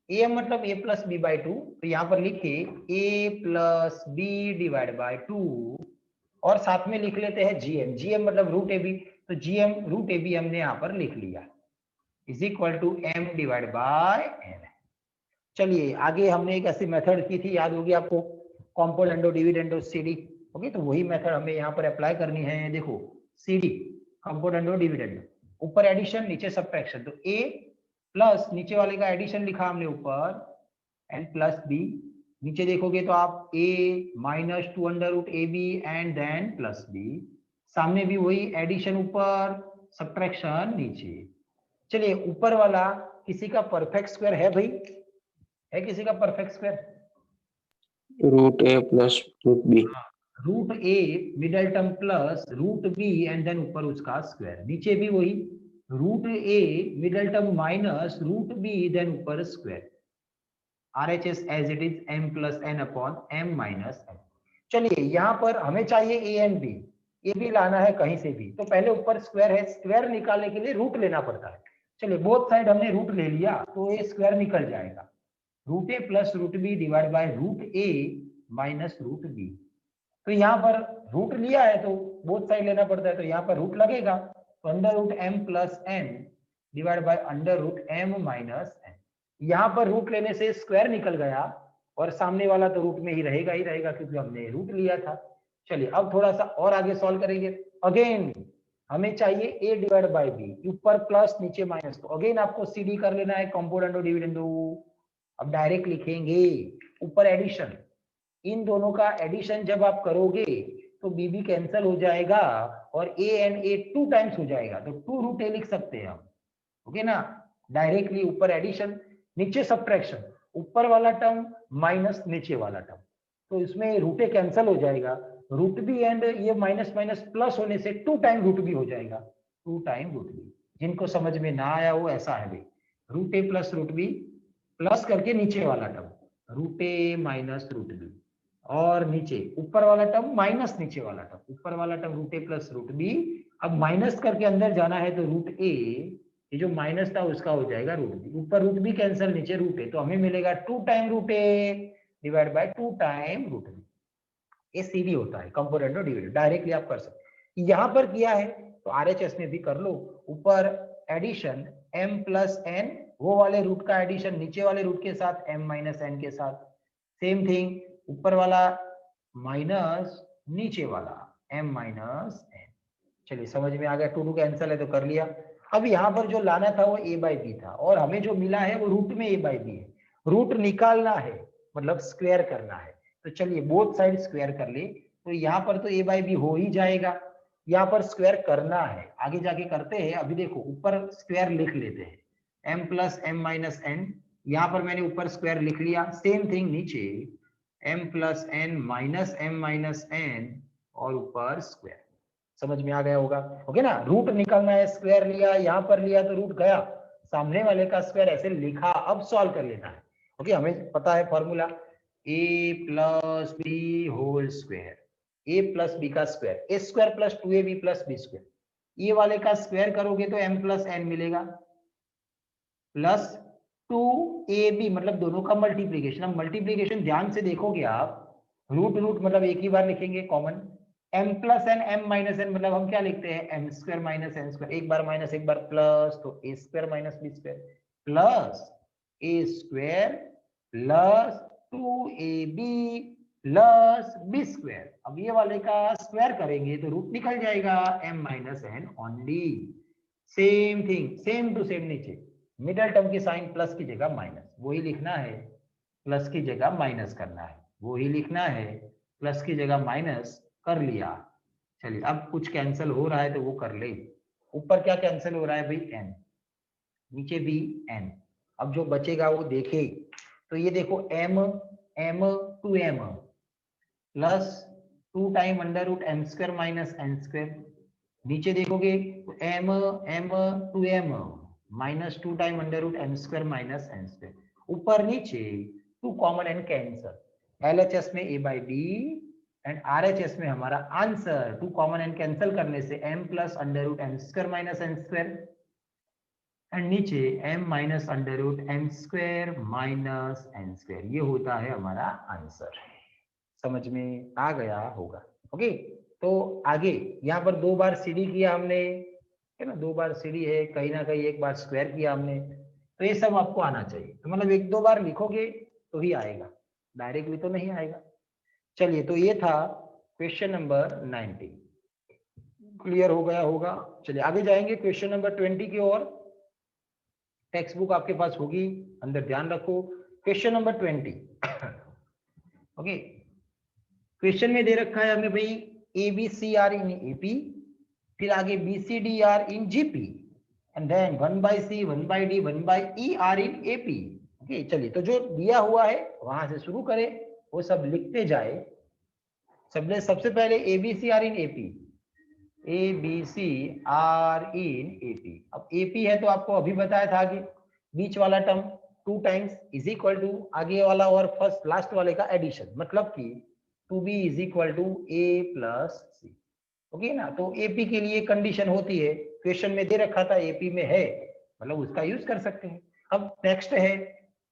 AM मतलब A प्लस बी बाई 2, तो यहाँ पर लिखिए A plus B divide by 2, और साथ में लिख लेते हैं GM मतलब रूट AB, तो GM रूट AB हमने यहाँ पर लिख लिया is equal to M divide by N। चलिए, आगे हमने एक ऐसी मेथड की थी, याद होगी आपको, कॉम्पोनेंडो डिविडेंडो CD। ओके, तो वही मेथड हमें यहाँ पर अप्लाई करनी है। देखो, CD कॉम्पोनेंडो डिविडेंडो, ऊपर एडिशन नीचे सब्ट्रैक्शन, तो A प्लस नीचे वाले का एडिशन लिखा हमने ऊपर, एंड प्लस B, नीचे देखोगे तो आप A minus 2 under root AB and then plus B, सामने भी वही एडिशन ऊपर सब्ट्रैक्शन नीचे। चलिए, ऊपर वाला किसी का परफेक्ट स्क्वायर है भाई, है किसी का perfect square, root A plus root B, root A middle term plus root B and then ऊपर उसका स्क्वायर, नीचे भी वही root A middle term minus root B then ऊपर square, RHS as it is M plus N upon M minus N। चलिए, यहाँ पर हमें चाहिए A एंड B, ये भी लाना है कहीं से भी, तो पहले ऊपर स्क्वायर है, स्क्वायर निकालने के लिए रूट लेना पड़ता है। चलिए, बोथ साइड हमने रूट ले लिया तो ये स्क्वायर निकल जाएगा, root A plus root B divide by root A minus root B। तो यहाँ पर रूट लिया है तो बोथ साइड लेना पड़ता है, तो यहाँ पर रूट लगेगा, तो under root M plus N divide by under root M minus N। यहाँ पर रूट लेने से स्क्वायर निकल गया, और सामने वाला तो रूट में ही रहेगा क्योंकि हमने रूट लिया था। चलिए, अब थोड़ा सा और आगे सॉल्व करेंगे। अगेन हमें चाहिए A डिवाइड बाय B, ऊपर प्लस नीचे माइनस, तो अगेन आपको CD कर लेना है, कॉम्पोनेंडो डिविडेंडो। अब डायरेक्ट लिखेंगे, ऊपर एडिशन, इन दोनों का एडिशन जब आप करोगे तो BB कैंसिल हो जाएगा और A एंड A 2 टाइम्स हो जाएगा, तो 2 रूट A लिख सकते हैं हम। ओके ना, डायरेक्टली ऊपर एडिशन नीचे सब्ट्रैक्शन, ऊपर वाला टर्म माइनस नीचे वाला टर्म, तो इसमें रूट A कैंसिल हो जाएगा, रूट B एंड ये माइनस माइनस प्लस होने से 2 टाइम रूट B हो जाएगा, 2 टाइम रूट B। जिनको समझ में ना आया वो ऐसा है भाई, root A plus root B plus करके नीचे वाला term root A minus root B, और नीचे ऊपर वाला टर्म माइनस नीचे वाला टर्म, ऊपर वाला term root A plus root B, अब माइनस करके अंदर जाना है तो रूट A, ये जो माइनस था उसका हो जाएगा रूट B, ऊपर रूट B कैंसिल नीचे रूट A, तो हमें मिलेगा 2 time root A divide by 2 time root B। ये सीधी होता है कंपोनेंडो डिविडेंड, डायरेक्टली आप कर सकते। यहाँ पर किया है तो RHS में भी कर लो, ऊपर एडिशन M प्लस N, वो वाले रूट का एडिशन नीचे वाले रूट के साथ M माइनस N के साथ, सेम थिंग ऊपर वाला माइनस नीचे वाला M माइनस N। चलिए, समझ में आ गया, 2 2 कैंसिल है तो कर लिया। अब यहाँ पर जो लाना था वो a बाई बी था और हमें जो मिला है वो रूट में a बाई बी है। रूट निकालना है मतलब स्क्वायर करना है। तो चलिए बोथ साइड स्क्वायर कर ले, तो यहाँ पर तो a बाई बी हो ही जाएगा। यहाँ पर स्क्वायर करना है, आगे जाके करते हैं। अभी देखो ऊपर स्क्वायर लिख लेते हैं m plus M minus N. यहाँ पर मैंने ऊपर स्क्वायर लिख लिया। सेम थिंग नीचे m plus N minus M minus N और ऊपर स्क्वायर। समझ में आ गया होगा? ओके ना। रूट निकालना है, स्क्वायर लिया, यहाँ पर लिया तो रूट गया, सामने वाले का स्क्वायर ऐसे लिखा, अब सॉल्व कर लेना है। ओके, हमें पता है formula a plus B whole square, a plus B का square, A square plus 2ab plus B square. ये वाले का स्क्वायर करोगे तो m प्लस एन मिलेगा प्लस 2ab मतलब दोनों का मल्टीप्लीकेशन। अब मल्टीप्लीकेशन ध्यान से देखोगे आप, रूट रूट मतलब एक ही बार लिखेंगे common. m plus N M minus N मतलब हम क्या लिखते हैं M square minus N square, एक बार माइनस एक बार प्लस, तो A square minus B square plus A square plus 2ab plus B square. अब ये वाले का स्क्वायर करेंगे तो रूट निकल जाएगा m minus N only. Same thing, same to same नीचे मिडल टर्म की साइन प्लस की जगह माइनस, वही लिखना है, प्लस की जगह माइनस करना है, वही लिखना है, प्लस की जगह माइनस कर लिया। चलिए अब कुछ कैंसिल हो रहा है तो वो कर ले। ऊपर क्या कैंसिल हो रहा है भाई n, नीचे भी n। अब जो बचेगा वो देखे, तो ये देखो m 2m plus 2 time under root M square minus N square. नीचे देखोगे तो m 2m minus 2 time under root M square minus N square. ऊपर नीचे 2 कॉमन एंड कैंसल, LHS में a by D and RHS में हमारा answer 2 common and cancel करने से m plus under root M square minus N square and नीचे m minus under root M square minus N square. ये होता है हमारा आंसर। समझ में आ गया होगा? ओके, तो आगे यहाँ पर 2 बार सीढ़ी किया हमने, है ना, 2 बार सीढ़ी है, कहीं ना कहीं एक बार स्क्वायर किया हमने, तो ये सब आपको आना चाहिए। तो मतलब 1-2 बार लिखोगे तो ही आएगा, डायरेक्टली तो नहीं आएगा। चलिए, तो ये था क्वेश्चन नंबर 19। क्लियर हो गया होगा? चलिए आगे जाएंगे क्वेश्चन नंबर 20 की ओर। टेक्स्ट बुक आपके पास होगी, अंदर ध्यान रखो। Question number 20। ओके, क्वेश्चन में दे रखा है हमें भाई ABCR इन AP, फिर आगे BCDR in GP and then 1/C 1/D 1/E R in AP। Okay, चलिए तो जो दिया हुआ है वहां से शुरू करें, वो सब लिखते जाए। सबसे पहले ABCR इन AP, ABCR इन AP। अब AP है तो आपको अभी बताया था कि बीच वाला term 2 times is equal to आगे वाला और फर्स्ट लास्ट वाले का एडिशन, मतलब कि 2b is equal to a plus C. Okay ना, तो AP के लिए कंडीशन होती है, क्वेश्चन में दे रखा था AP में है, मतलब उसका यूज कर सकते हैं। अब नेक्स्ट है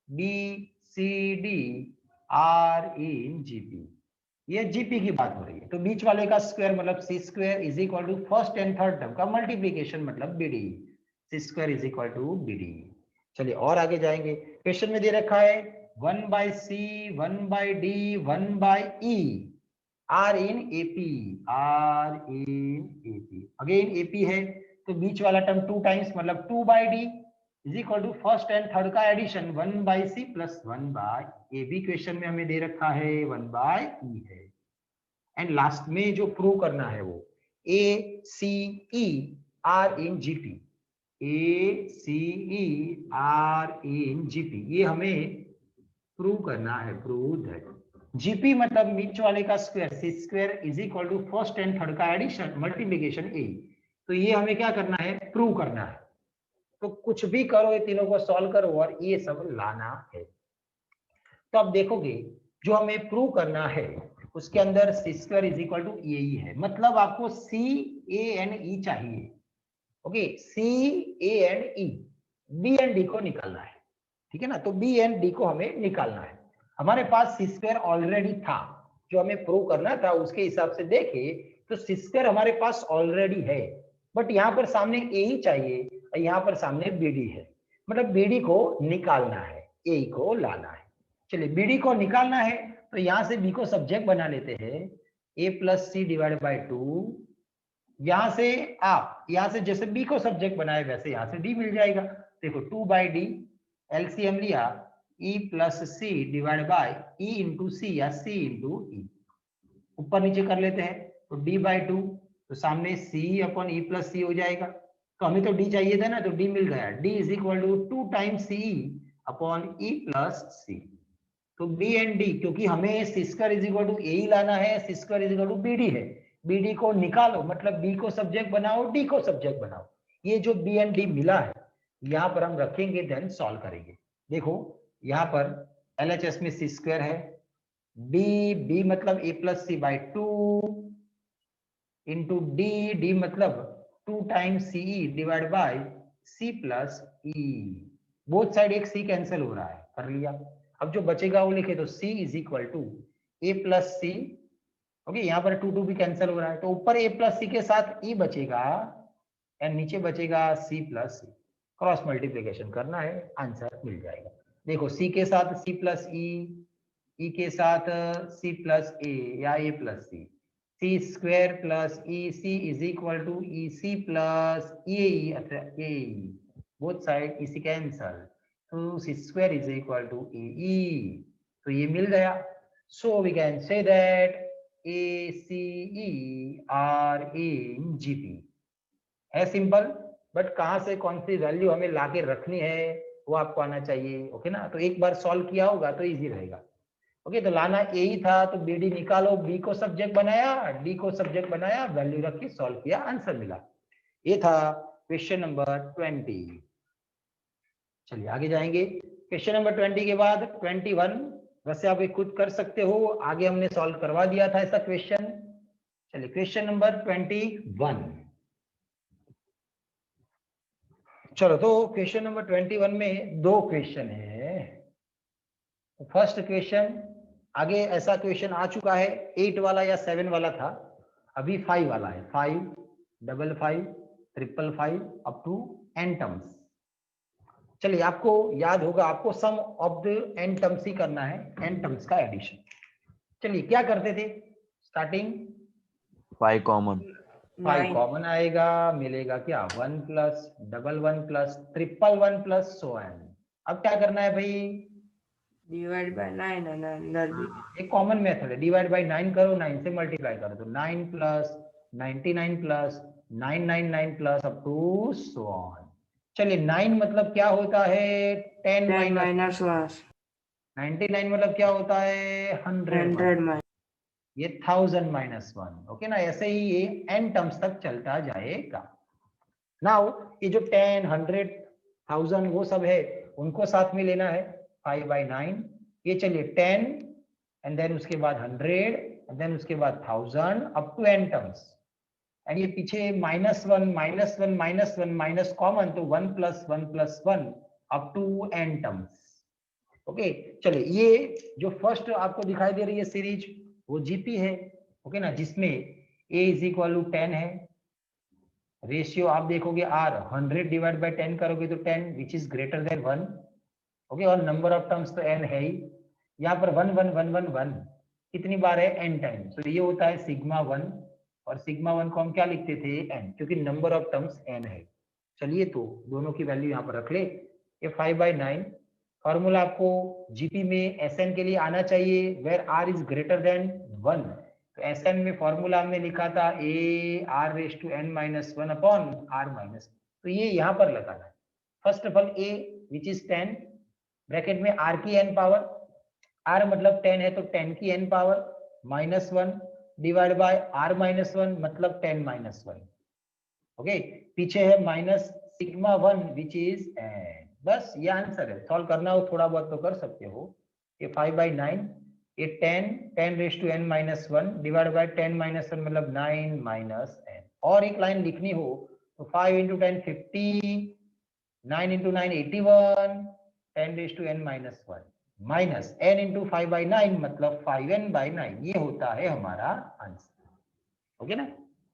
BCD R इन GP। ये GP की बात हो रही है, तो बीच वाले का स्क्वायर मतलब C square is equal to first and third term का मल्टीप्लीकेशन मतलब BD, C square is equal to BD। चलिए और आगे जाएंगे। क्वेश्चन में दे रखा है 1/C 1/D 1/E R in AP, R in AP। Again AP है तो बीच वाला टर्म 2 टाइम्स मतलब 2/D is equal to first and third का एडिशन 1/C प्लस 1/A। भी क्वेश्चन में हमें दे रखा है 1/E है। एंड लास्ट में जो प्रूव करना है वो ACE R इन GP, ACE R इन GP, ये हमें प्रूव करना है। प्रूव दैट GP मतलब बीच वाले का square C square is equal to first and third का एडिशन मल्टीप्लिकेशन A। तो ये हमें क्या करना है? प्रूव करना है। तो कुछ भी करो, ये तीनों को सॉल्व करो और ये सब लाना है। तो अब देखोगे जो हमें प्रूव करना है उसके अंदर सी स्क्वायर इज इक्वल टू यही है, मतलब आपको CANE चाहिए। Okay, CANE, B and D को निकालना है, ठीक है ना। तो B एंड D को हमें निकालना है। हमारे पास सी स्क्वायर ऑलरेडी था, जो हमें प्रूव करना था उसके हिसाब से देखे तो सी स्क्वायर हमारे पास ऑलरेडी है, बट यहाँ पर सामने A ही चाहिए और यहाँ पर सामने BD है, मतलब BD को निकालना है, A को लाना है। चलिए BD को निकालना है तो यहाँ से B को सब्जेक्ट बना लेते हैं, A plus C divide by 2 यहां से आप यहाँ से जैसे b को सब्जेक्ट बनाए वैसे यहाँ से d मिल जाएगा। देखो 2/d एलसीएम लिया e plus C divide by e into C या c इंटू e, ऊपर नीचे कर लेते हैं तो d/2, तो सामने c अपॉन e प्लस सी हो जाएगा। तो हमें तो d चाहिए था ना, तो d मिल गया। d is equal to 2 times C upon e plus C. तो b एंड d, क्योंकि हमें C square is equal to A ही लाना है, C square is equal to bd है, bd को निकालो मतलब b को सब्जेक्ट बनाओ d को सब्जेक्ट बनाओ। ये जो b एंड d मिला है यहाँ पर हम रखेंगे, देन सॉल्व करेंगे। देखो यहाँ पर LHS में सी स्क्वायर है, b मतलब a plus C by 2 into d मतलब 2 times C divide by c plus E. Both side एक c कैंसिल हो रहा है, कर लिया। अब जो बचेगा वो लिखे, तो c is equal to a plus C. Okay, यहाँ पर 2 भी कैंसिल हो रहा है, तो ऊपर a प्लस सी के साथ e बचेगा एंड नीचे बचेगा c प्लस सी। क्रॉस मल्टीप्लीकेशन करना है, आंसर मिल जाएगा। देखो c के साथ c प्लस ई के साथ c प्लस ए या a plus C, C square plus E C is equal to E C plus A अथवा A, both side E C cancel, तो C square is equal to A E, तो ये मिल गया। So we can say that A C E are in GP. है simple, but कहाँ से कौन सी वैल्यू हमें लाके रखनी है वो आपको आना चाहिए। ओके ना, तो एक बार सॉल्व किया होगा तो इजी रहेगा। ओके, तो लाना ए ही था, तो बी डी निकालो, बी को सब्जेक्ट बनाया, डी को सब्जेक्ट बनाया, वैल्यू रख के सॉल्व किया, आंसर मिला। ये था क्वेश्चन नंबर 20। चलिए आगे जाएंगे। क्वेश्चन नंबर 20 के बाद 21, वैसे आप ये खुद कर सकते हो, आगे हमने सॉल्व करवा दिया था ऐसा क्वेश्चन। चलिए क्वेश्चन नंबर 21। चलो, तो क्वेश्चन नंबर 21 में 2 क्वेश्चन है। फर्स्ट क्वेश्चन, आगे ऐसा क्वेश्चन आ चुका है 8 वाला या 7 वाला था, अभी 5 वाला है। 5, 5 5 5 5 अप टू n टर्म्स। चलिए, आपको याद होगा, आपको सम ऑफ द n टर्म्स ही करना है, n टर्म्स का एडिशन। चलिए क्या करते थे, स्टार्टिंग 5 कॉमन, 5 कॉमन आएगा, मिलेगा क्या 1 plus 1 1 plus 1 1 plus so on. अब क्या करना है भाई, डिवाइड बाय 9 है ना, अंदर भी एक कॉमन मेथड है, डिवाइड बाय 9 करो, 9 से मल्टीप्लाई करो, तो 9 plus 99 plus 999 plus up to so on. चलिए 9 मतलब क्या होता है 10 माइनस 1, 99 मतलब क्या होता है 100 100 ये 1000 माइनस 1। ओके ना, ऐसे ही ये n टर्म्स तक चलता जाएगा। नाउ ये जो 10 100 1000 वो सब है, उनको साथ में लेना है 5/9। ये चलिए 10 एंड देन उसके बाद 100 एंड देन उसके बाद 1000 up to n terms. And ये पीछे -1 -1 -1 माइनस कॉमन, तो 1 plus 1 plus 1 up to n terms. Okay, चलिए ये जो फर्स्ट आपको दिखाई दे रही है सीरीज, वो जीपी है। ओके ना, जिसमें a इज इक्वल टू 10 है, रेशियो आप देखोगे r, 100 डिवाइड बाय 10 करोगे तो 10 which is greater than 1। Okay, और नंबर ऑफ टर्म्स तो n है ही, यहाँ पर 1 1 1 1 1 कितनी बार है n टाइम, तो ये होता है सिग्मा 1, और सिग्मा 1 को हम क्या लिखते थे n, क्योंकि नंबर ऑफ टर्म्स n है। चलिए तो दोनों की वैल्यू यहाँ पर रख ले। ये 5/9 फॉर्मूला आपको जीपी में एसएन के लिए आना चाहिए, where r is greater than 1। तो एसएन में फॉर्मूला हमने लिखा था a r⁻n−1 अपॉन r-, तो ये यहाँ पर लगाना है। First of all a which is 10, bracket में r की n पावर, r मतलब 10 है तो 10 की n power -1 divide by r-1 मतलब 10-1। ओके, पीछे है minus sigma 1 which is n। बस ये आंसर है, सॉल्व करना हो थोड़ा बहुत तो कर सकते हो। ये 5/9, ये 10 डिवाइड बाय 10-1 मतलब 9 माइनस n। और एक लाइन लिखनी हो तो 5 × 10 50, 9 × 9 81, 10⁻n−1 माइनस n × 5/9 मतलब 5n/9। ये होता है हमारा आंसर। ओके ना,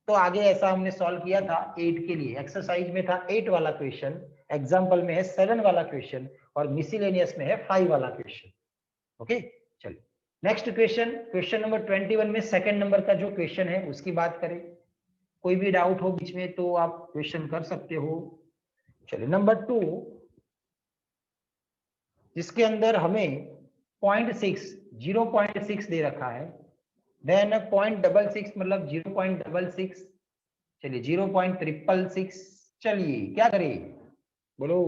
तो आगे ऐसा हमने सॉल्व किया था 8 के लिए, एक्सरसाइज में था 8 वाला क्वेश्चन, एग्जाम्पल में है 7 वाला क्वेश्चन, और मिसलेनियस में है 5 वाला क्वेश्चन। ओके, चलिए नेक्स्ट क्वेश्चन, क्वेश्चन नंबर 21 में सेकंड नंबर का जो क्वेश्चन है उसकी बात करें। कोई भी डाउट हो बीच में तो आप क्वेश्चन कर सकते हो। चलिए नंबर 2, जिसके अंदर हमें 0.6 दे रखा है, देन 0.66 मतलब 0.66, चलिए 0.666, चलिए क्या करें, बोलो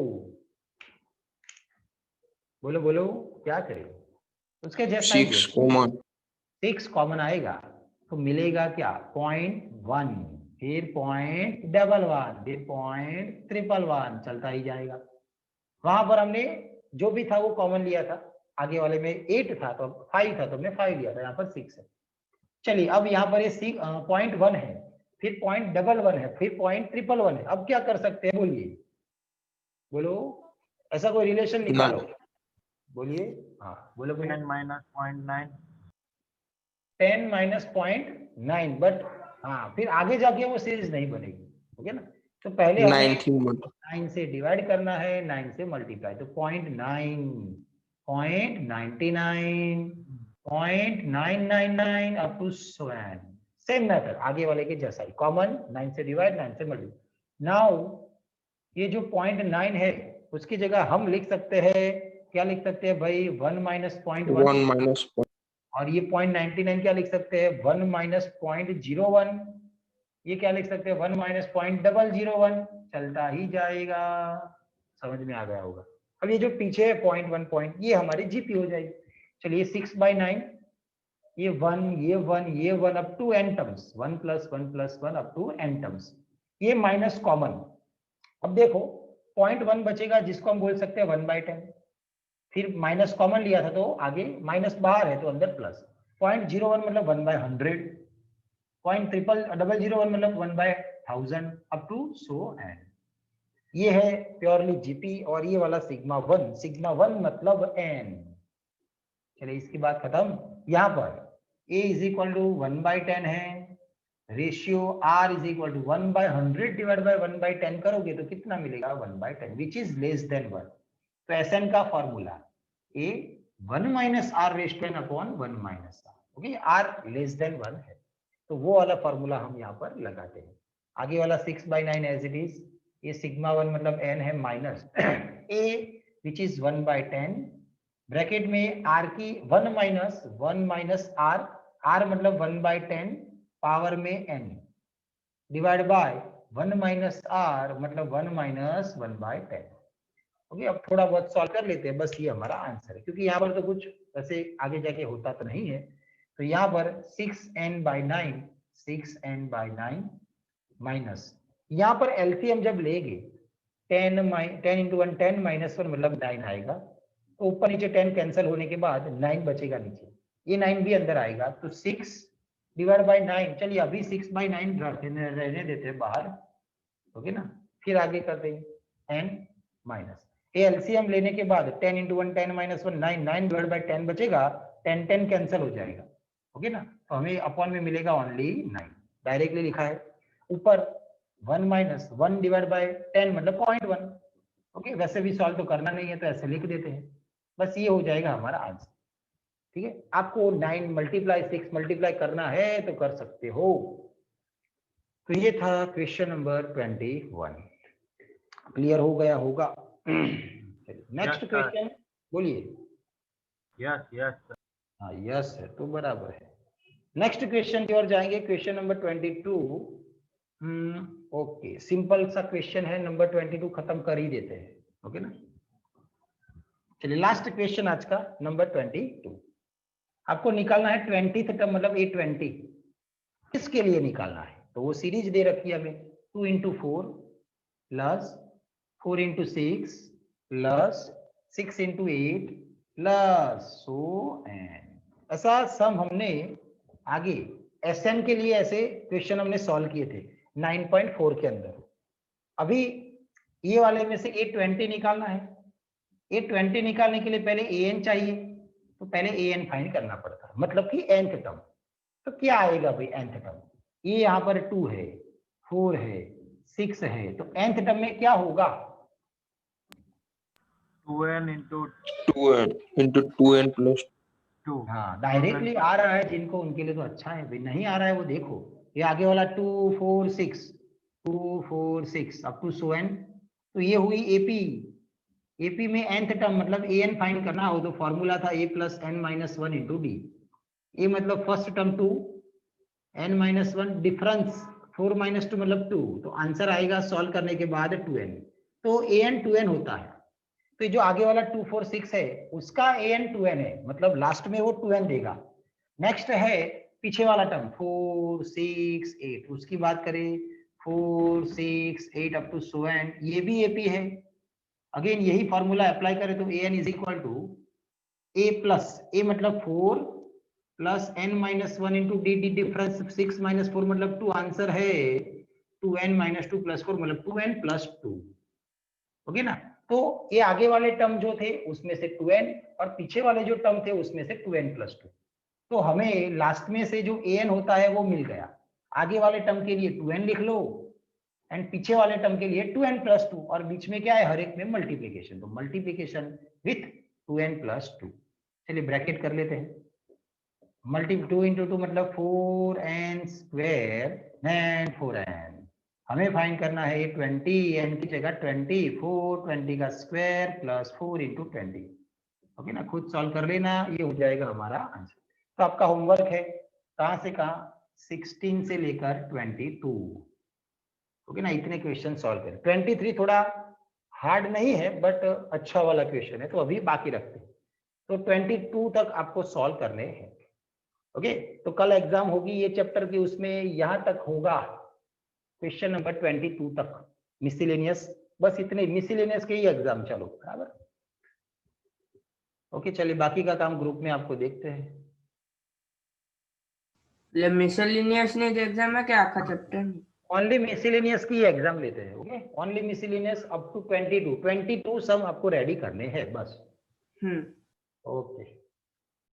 बोलो बोलो, क्या करें, उसके जैसा ही 6 कॉमन 6 कॉमन आएगा तो मिलेगा क्या, 0.1, फिर 0.11, फिर 0.111, चलता ही जाएगा। वहां पर हमने जो भी था वो कॉमन लिया था, आगे वाले में 8 था तो 5 था तो हमने 5 लिया था, यहाँ पर 6 है। चलिए अब यहाँ पर ये 0.1 है, फिर 0.11 है, फिर 0.111 है। अब क्या कर सकते हैं बोलिए, बोलो, ऐसा कोई रिलेशन निकालो, बोलिए, हाँ बोलो बोलो। 10 माइनस 0.9, 10 माइनस 0.9, बट हाँ फिर आगे जाके वो सीरीज नहीं बनेगी, ओके ना। तो पहले हमें 9 थी मतलब 9 से डिवाइड करना है, 9 से मल्टीप्लाई, तो 0.9, 0.99, 0.999 अप टू सेम मेथड, आगे वाले के जैसा ही, कॉमन 9 से डिवाइड, 9 से मल्टीप्लाई। नाउ ये जो 0.9 है उसकी जगह हम लिख सकते हैं, क्या लिख सकते हैं भाई, 1 माइनस 0.1, 1 माइनस और ये 0.99 क्या लिख सकते हैं, 1 माइनस 0.01, ये क्या लिख सकते हैं, 1 माइनस 0.001, चलता ही जाएगा। समझ में आ गया होगा। अब ये जो पीछे है 0.1 पॉइंट, ये हमारी जीपी हो जाएगी। चलिए 6/9, ये 1, ये 1, ये 1 up to n terms, 1 plus 1 plus 1 up to n terms, ये माइनस कॉमन। अब देखो 0.1 बचेगा जिसको हम बोल सकते हैं 1/10, फिर माइनस कॉमन लिया था तो आगे माइनस बाहर है तो अंदर प्लस, 0.01 मतलब 1/100, 0.0001 मतलब 1/1000 अप टू सो एन। ये है प्योरली जीपी, और ये वाला सिग्मा वन मतलब एन। चलिए इसकी बात खत्म। यहाँ पर a इज इक्वल टू 1/10 है, ratio r is equal to 1/100 divide by 1/10 करोगे तो कितना मिलेगा, 1/10, विच इज लेस देन 1। तो Sn का formula a 1 minus r raise to n upon 1 minus r, okay, r less than 1 है तो वो वाला फॉर्मूला हम यहाँ पर लगाते हैं। आगे वाला 6/9 एज इट इज, ये सिग्मा 1 मतलब n है minus a which is 1/10, bracket में r की 1 माइनस r, r मतलब 1/10 पावर में n, divide bye 1 minus r मतलब 1 माइनस 1/10। ओके, अब थोड़ा बहुत सॉल्व कर लेते हैं, बस ये हमारा आंसर है, क्योंकि यहाँ पर तो कुछ वैसे आगे जाके होता तो नहीं है। तो यहाँ पर 6n/9, 6n/9 माइनस, यहाँ पर एलसीएम जब लेंगे 10 इंटू 1 10 माइनस 1 मतलब 9 आएगा, तो ऊपर नीचे 10 कैंसिल होने के बाद 9 बचेगा नीचे, ये 9 भी अंदर आएगा तो 6 डिवाइड बाय 9, चलिए अभी 6/9 रहने देते हैं बाहर, ओके ना, फिर आगे कर देंगे n माइनस, ये एलसीएम लेने के बाद 10 इंटू 1 10 माइनस 1 9, 9 डिवाइड बाय 10 बचेगा, 10 10 कैंसिल हो जाएगा, ओके ना, तो हमें अपॉन में मिलेगा ओनली 9, डायरेक्टली लिखा है। ऊपर 1 माइनस 1 डिवाइड बाय 10 मतलब 0.1, ओके, वैसे भी सॉल्व तो करना नहीं है तो ऐसे लिख देते हैं, बस ये हो जाएगा हमारा आंसर। ठीक है, आपको 9 मल्टीप्लाई 6 मल्टीप्लाई करना है तो कर सकते हो। तो ये था क्वेश्चन नंबर 21, क्लियर हो गया होगा। नेक्स्ट क्वेश्चन बोलिए। Yes yes sir. हाँ यस है तो बराबर है। नेक्स्ट क्वेश्चन की ओर जाएंगे, क्वेश्चन नंबर 22। ओके, सिंपल सा क्वेश्चन है, नंबर 22 खत्म कर ही देते हैं, ओके ना। चलिए लास्ट क्वेश्चन आज का, नंबर 22। आपको निकालना है 20th टर्म मतलब A20, किसके लिए निकालना है, तो वो सीरीज दे रखी है हमें, 2 into 4 plus 4 into 6 plus 6 into 8 plus so on. ऐसा सम हमने आगे Sn के लिए ऐसे क्वेश्चन हमने सॉल्व किए थे 9.4 के अंदर। अभी ये वाले में से A20 निकालना है, A20 निकालने के लिए पहले An चाहिए, तो पहले An फाइंड करना पड़ता है, मतलब कि nth टर्म। तो क्या आएगा भाई nth टर्म, ये यहाँ पर 2 है 4 है 6 है, तो nth टर्म में क्या होगा, 2n into 2n into 2n plus 2। हाँ डायरेक्टली आ रहा है जिनको उनके लिए तो अच्छा है भाई, नहीं आ रहा है वो देखो ये आगे वाला 2 4 6 अप टू सो एन, तो ये हुई एपी। एपी में nth टर्म मतलब an फाइंड करना हो तो फॉर्मूला था a plus N minus one into d. A मतलब first term 2, n minus one difference 4 minus 2 मतलब 2, तो आंसर आएगा सॉल्व करने के बाद 2n। तो an 2n होता है। तो जो आगे वाला 2 4 6 है उसका an 2n है, मतलब लास्ट में वो 2n देगा। नेक्स्ट है पीछे वाला टर्म 4 6 8, उसकी बात करें 4 6 8 अप टू सो एन, ये भी एपी है। अगेन यही फॉर्मूला अप्लाई करें तो an is equal to a plus a मतलब 4 plus n minus one into D, D difference 6 minus 4 मतलब 2, आंसर है 2n माइनस 2 प्लस 4 मतलब 2n प्लस 2। ओके ना। तो ये आगे वाले टर्म जो थे उसमें से 2n और पीछे वाले जो टर्म थे उसमें से 2n प्लस 2। तो हमें लास्ट में से जो an होता है वो मिल गया। आगे वाले टर्म के लिए 2n लिख लो एंड पीछे वाले टर्म के लिए 2n प्लस 2, और बीच में क्या है हर एक में मल्टीप्लीकेशन, तो मल्टीप्लीकेशन विथ 2n प्लस 2। चलिए ब्रैकेट कर लेते हैं। मल्टी 2 इंटू 2 मतलब 4n स्क्वायर एंड 4n। हमें फाइंड करना है 20, n की जगह 24, 20 का स्क्वायर प्लस 4 इंटू 20। ओके ना, खुद सॉल्व कर लेना, ये हो जाएगा हमारा आंसर। तो आपका होमवर्क है कहाँ से कहाँ, 16 से लेकर 22। ओके ना, इतने क्वेश्चन सॉल्व करें। 23 थोड़ा हार्ड नहीं है बट अच्छा वाला क्वेश्चन है, तो अभी बाकी रखते हैं। तो 22 तक आपको सॉल्व करने हैं। ओके, तो कल एग्जाम होगी ये चैप्टर की, उसमें यहां तक होगा क्वेश्चन नंबर 22 तक मिसलेनियस, बस इतने मिसलेनियस के ही एग्जाम। चलो बराबर। ओके चलिए, बाकी का काम ग्रुप में आपको देखते हैं। मिसलिनियस ने एग्जाम है क्या आखा चैप्टर? ओनली मिसलेनियस की एग्जाम लेते हैं। Okay, only miscellaneous up to 22 sum आपको रेडी करने हैं बस। हम्म। ओके।